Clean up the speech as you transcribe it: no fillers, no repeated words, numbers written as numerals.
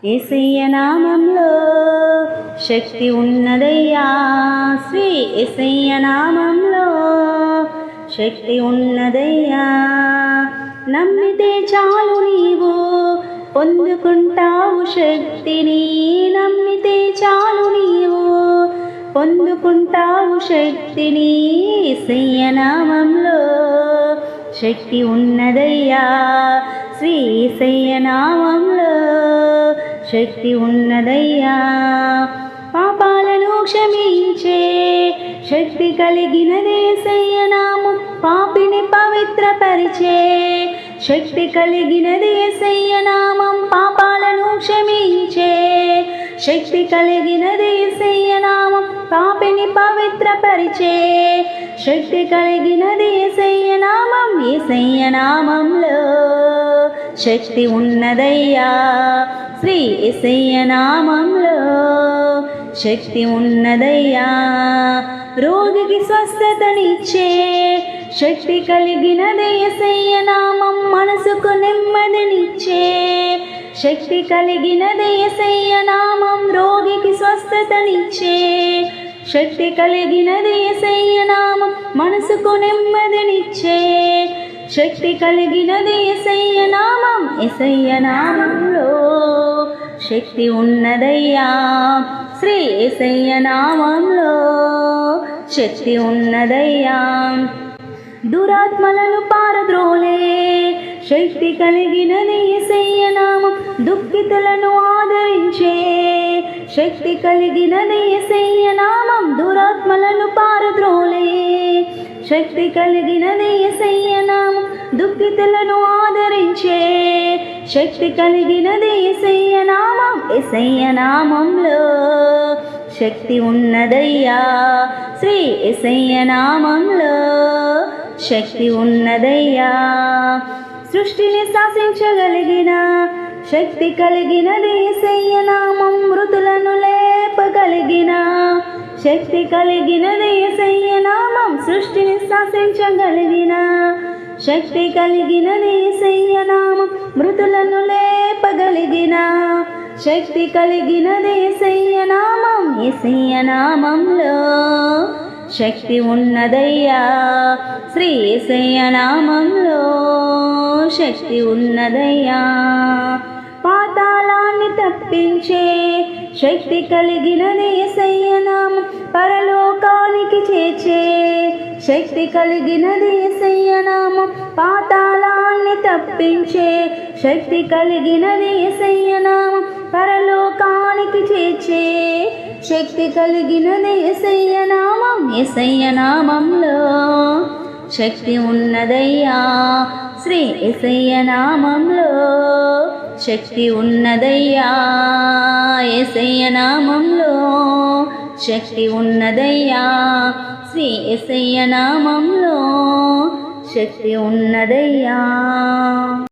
యేసయ్య నామంలో శక్తి ఉన్నదయ్యా. శ్రీ యేసయ్య నామంలో శక్తి ఉన్నదయ్యా. నమ్మితే చాలు నీవు పొందుకుంటావు శక్తిని. నమ్మితే చాలు నీవు పొందుకుంటావు శక్తిని. యేసయ్య నామంలో శక్తి ఉన్నదయ్యా. శ్రీ యేసయ్య నామంలో శక్తి ఉన్నదయ్యా. పాపాలను క్షమించే శక్తి కలిగినదే యేసయ్య నామం. పాపిని పవిత్రపరిచే శక్తి కలిగినదే యేసయ్య నామం. పాపాలను క్షమించే శక్తి కలిగినదే యేసయ్య నామం. పాపిని పవిత్రపరిచే శక్తి కలిగినదే యేసయ్య నామం. యేసయ్య నామంలో శక్తి ఉన్నదయ్యా. శ్రీ యేసయ్య నామంలో శక్తి ఉన్నదయ్యా. రోగికి స్వస్థతనిచ్చే శక్తి కలిగినదే యేసయ్య నామం. మనసుకు నెమ్మదినిచ్చే శక్తి కలిగినదే యేసయ్య నామం. రోగికి స్వస్థతనిచ్చే శక్తి కలిగినదే యేసయ్య నామం. మనసుకు నెమ్మదినిచ్చే శక్తి కలిగినదే యేసయ్య నామం. యేసయ్య నామంలో శక్తి ఉన్నదయ్యా. శ్రీ యేసయ్య నామంలో శక్తి ఉన్నదయ్యా. దురాత్మలను పారద్రోలే శక్తి కలిగినది యేసయ్య నామం. దుఃఖితులను ఆదరించే శక్తి కలిగినది యేసయ్య నామం. దురాత్మలను పారద్రోలే శక్తి కలిగినది యేసయ్య నామం. దుఃఖితులను ఆదరించే శక్తి కలిగినది యేసయ్య నామం. యేసయ్య నామంలో శక్తి ఉన్నదయ్యా. శ్రీ యేసయ్య నామంలో శక్తి ఉన్నదయ్యా. సృష్టిని శాసించగలిగిన శక్తి కలిగినది యేసయ్య నామం. మృతులను లేపగలిగిన శక్తి కలిగినది యేసయ్య నామం. సృష్టిని శాసించగలిగిన శక్తి కలిగినది యేసయ్య నామం. మృతులను లేపగలిగిన శక్తి కలిగినది యేసయ్య నామం. యేసయ్య నామంలో శక్తి ఉన్నదయ్యా. శ్రీ యేసయ్య నామంలో శక్తి ఉన్నదయ్యా. పాతాళాన్ని తప్పించే శక్తి కలిగినది యేసయ్య నామం. పరలోకానికి చేర్చే శక్తి కలిగినది యేసయ్య నామం. పాతాళాన్ని తప్పించే శక్తి కలిగినది యేసయ్య నామం. పరలోకానికి చేర్చే శక్తి కలిగినది యేసయ్య నామం. యేసయ్య నామంలో శక్తి ఉన్నదయ్యా. శ్రీ యేసయ్య నామంలో శక్తి ఉన్నదయ్యా. యేసయ్య నామంలో శక్తి ఉన్నదయ్యా. శ్రీ యేసయ్య నామంలో శక్తి ఉన్నదయ్యా.